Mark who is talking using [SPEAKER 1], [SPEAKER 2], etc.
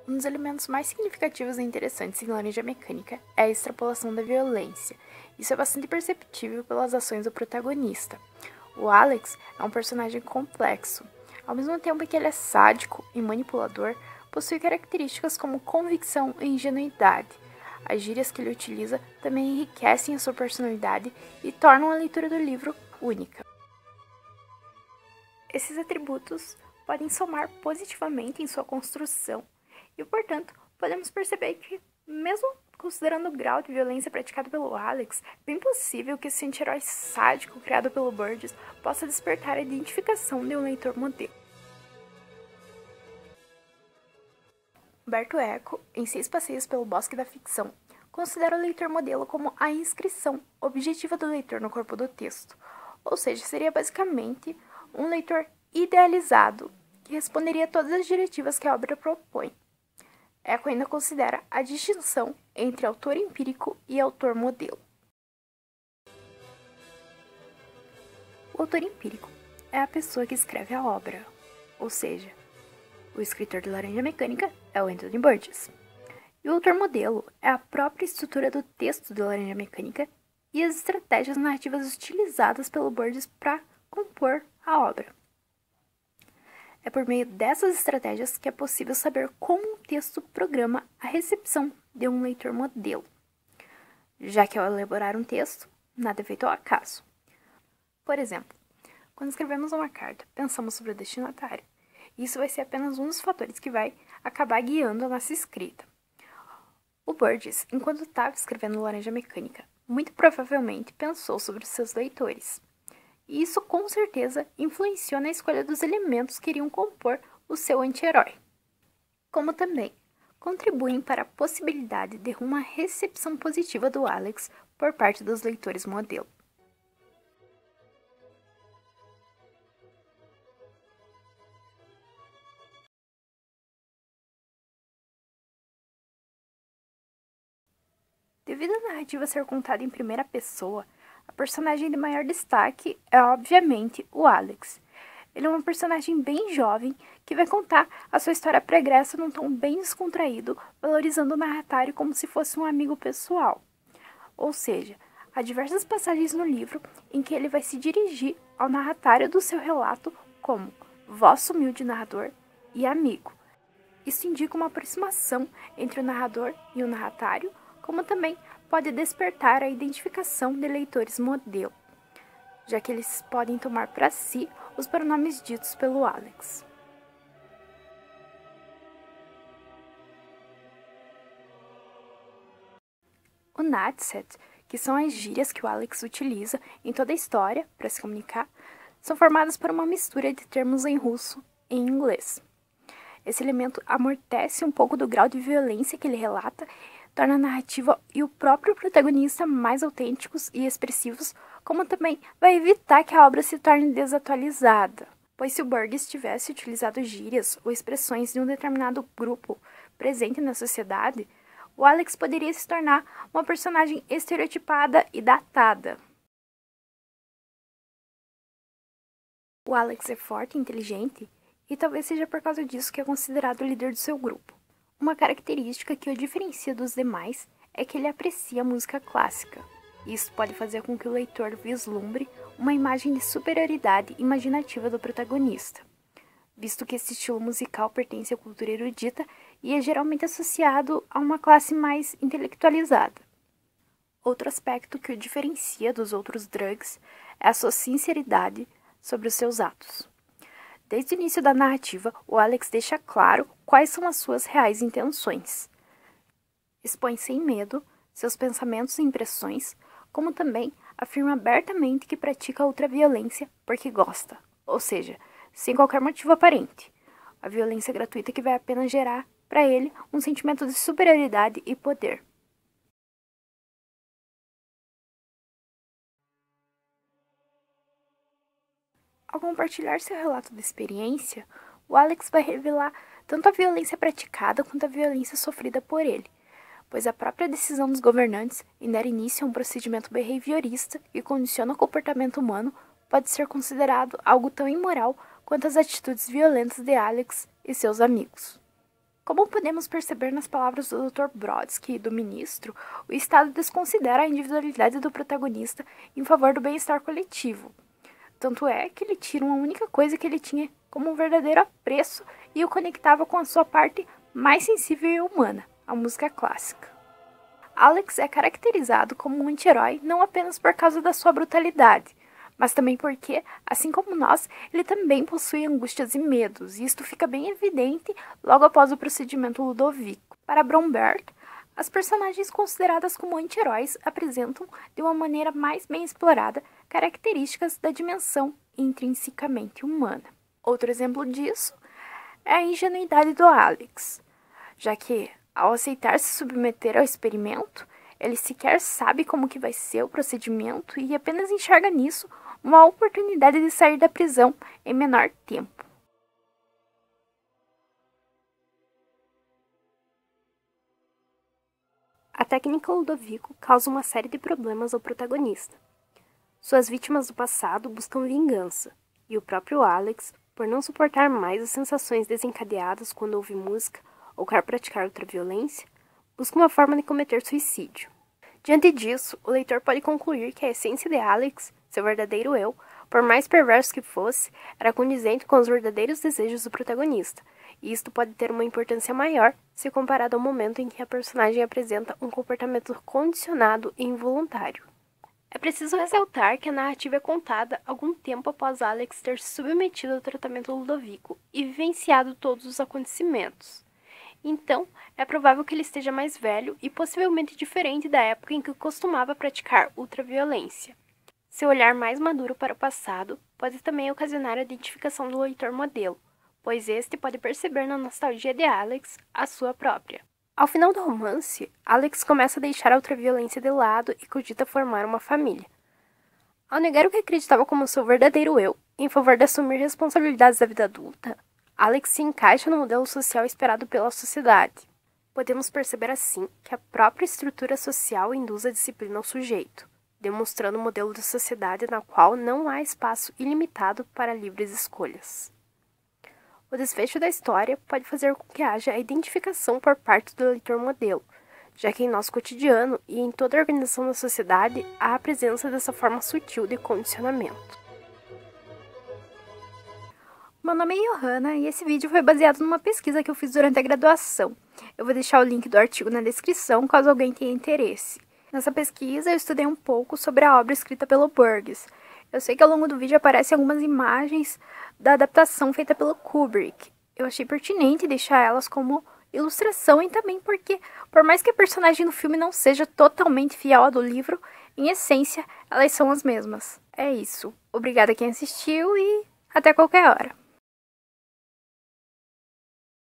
[SPEAKER 1] Um dos elementos mais significativos e interessantes em Laranja Mecânica é a extrapolação da violência. Isso é bastante perceptível pelas ações do protagonista. O Alex é um personagem complexo. Ao mesmo tempo que ele é sádico e manipulador, possui características como convicção e ingenuidade. As gírias que ele utiliza também enriquecem a sua personalidade e tornam a leitura do livro única. Esses atributos podem somar positivamente em sua construção e, portanto, podemos perceber que, mesmo considerando o grau de violência praticado pelo Alex, é bem possível que esse anti-herói sádico criado pelo Burgess possa despertar a identificação de um leitor modelo. Humberto Eco, em 6 Passeios pelo Bosque da Ficção, considera o leitor modelo como a inscrição objetiva do leitor no corpo do texto, ou seja, seria basicamente um leitor idealizado que responderia a todas as diretivas que a obra propõe. Eco ainda considera a distinção entre autor empírico e autor modelo. O autor empírico é a pessoa que escreve a obra, ou seja, o escritor de Laranja Mecânica é o Anthony Burgess. E o autor modelo é a própria estrutura do texto de Laranja Mecânica e as estratégias narrativas utilizadas pelo Burgess para compor a obra. É por meio dessas estratégias que é possível saber como um texto programa a recepção de um leitor modelo, já que ao elaborar um texto, nada é feito ao acaso. Por exemplo, quando escrevemos uma carta, pensamos sobre o destinatário. Isso vai ser apenas um dos fatores que vai acabar guiando a nossa escrita. O Burgess, enquanto estava escrevendo Laranja Mecânica, muito provavelmente pensou sobre os seus leitores. E isso, com certeza, influenciou na escolha dos elementos que iriam compor o seu anti-herói. Como também contribuem para a possibilidade de uma recepção positiva do Alex por parte dos leitores modelo. Devido à narrativa ser contada em primeira pessoa, a personagem de maior destaque é, obviamente, o Alex. Ele é um personagem bem jovem que vai contar a sua história pregressa num tom bem descontraído, valorizando o narratário como se fosse um amigo pessoal. Ou seja, há diversas passagens no livro em que ele vai se dirigir ao narratário do seu relato como vosso humilde narrador e amigo. Isso indica uma aproximação entre o narrador e o narratário, como também pode despertar a identificação de leitores modelo, já que eles podem tomar para si os pronomes ditos pelo Alex. O Natset, que são as gírias que o Alex utiliza em toda a história para se comunicar, são formadas por uma mistura de termos em russo e em inglês. Esse elemento amortece um pouco do grau de violência que ele relata, torna a narrativa e o próprio protagonista mais autênticos e expressivos, como também vai evitar que a obra se torne desatualizada. Pois se o Burgess tivesse utilizado gírias ou expressões de um determinado grupo presente na sociedade, o Alex poderia se tornar uma personagem estereotipada e datada. O Alex é forte e inteligente, e talvez seja por causa disso que é considerado o líder do seu grupo. Uma característica que o diferencia dos demais é que ele aprecia a música clássica. Isso pode fazer com que o leitor vislumbre uma imagem de superioridade imaginativa do protagonista, visto que esse estilo musical pertence à cultura erudita e é geralmente associado a uma classe mais intelectualizada. Outro aspecto que o diferencia dos outros drugs é a sua sinceridade sobre os seus atos. Desde o início da narrativa, o Alex deixa claro quais são as suas reais intenções. Expõe sem medo seus pensamentos e impressões, como também afirma abertamente que pratica ultraviolência porque gosta, ou seja, sem qualquer motivo aparente. A violência gratuita que vai apenas gerar, para ele, um sentimento de superioridade e poder. Ao compartilhar seu relato de experiência, o Alex vai revelar tanto a violência praticada quanto a violência sofrida por ele, pois a própria decisão dos governantes em dar início a um procedimento behaviorista que condiciona o comportamento humano pode ser considerado algo tão imoral quanto as atitudes violentas de Alex e seus amigos. Como podemos perceber nas palavras do Dr. Brodsky e do ministro, o Estado desconsidera a individualidade do protagonista em favor do bem-estar coletivo. Tanto é que ele tira uma única coisa que ele tinha como um verdadeiro apreço e o conectava com a sua parte mais sensível e humana, a música clássica. Alex é caracterizado como um anti-herói não apenas por causa da sua brutalidade, mas também porque, assim como nós, ele também possui angústias e medos, e isto fica bem evidente logo após o procedimento Ludovico. Para Bromberg, as personagens consideradas como anti-heróis apresentam, de uma maneira mais bem explorada, características da dimensão intrinsecamente humana. Outro exemplo disso é a ingenuidade do Alex, já que, ao aceitar se submeter ao experimento, ele sequer sabe como que vai ser o procedimento e apenas enxerga nisso uma oportunidade de sair da prisão em menor tempo.
[SPEAKER 2] A técnica Ludovico causa uma série de problemas ao protagonista. Suas vítimas do passado buscam vingança, e o próprio Alex, por não suportar mais as sensações desencadeadas quando ouve música ou quer praticar outra violência, busca uma forma de cometer suicídio. Diante disso, o leitor pode concluir que a essência de Alex, seu verdadeiro eu, por mais perverso que fosse, era condizente com os verdadeiros desejos do protagonista, e isto pode ter uma importância maior se comparado ao momento em que a personagem apresenta um comportamento condicionado e involuntário. É preciso ressaltar que a narrativa é contada algum tempo após Alex ter se submetido ao tratamento Ludovico e vivenciado todos os acontecimentos. Então, é provável que ele esteja mais velho e possivelmente diferente da época em que costumava praticar ultraviolência. Seu olhar mais maduro para o passado pode também ocasionar a identificação do leitor modelo, pois este pode perceber na nostalgia de Alex a sua própria. Ao final do romance, Alex começa a deixar a ultraviolência de lado e cogita formar uma família. Ao negar o que acreditava como seu verdadeiro eu, em favor de assumir responsabilidades da vida adulta, Alex se encaixa no modelo social esperado pela sociedade. Podemos perceber assim que a própria estrutura social induz a disciplina ao sujeito, demonstrando um modelo de sociedade na qual não há espaço ilimitado para livres escolhas. O desfecho da história pode fazer com que haja a identificação por parte do leitor modelo, já que em nosso cotidiano e em toda a organização da sociedade há a presença dessa forma sutil de condicionamento.
[SPEAKER 1] Meu nome é Johanna e esse vídeo foi baseado numa pesquisa que eu fiz durante a graduação. Eu vou deixar o link do artigo na descrição caso alguém tenha interesse. Nessa pesquisa eu estudei um pouco sobre a obra escrita pelo Burgess. Eu sei que ao longo do vídeo aparecem algumas imagens da adaptação feita pelo Kubrick. Eu achei pertinente deixar elas como ilustração e também porque, por mais que a personagem do filme não seja totalmente fiel à do livro, em essência elas são as mesmas. É isso. Obrigada a quem assistiu e até qualquer hora.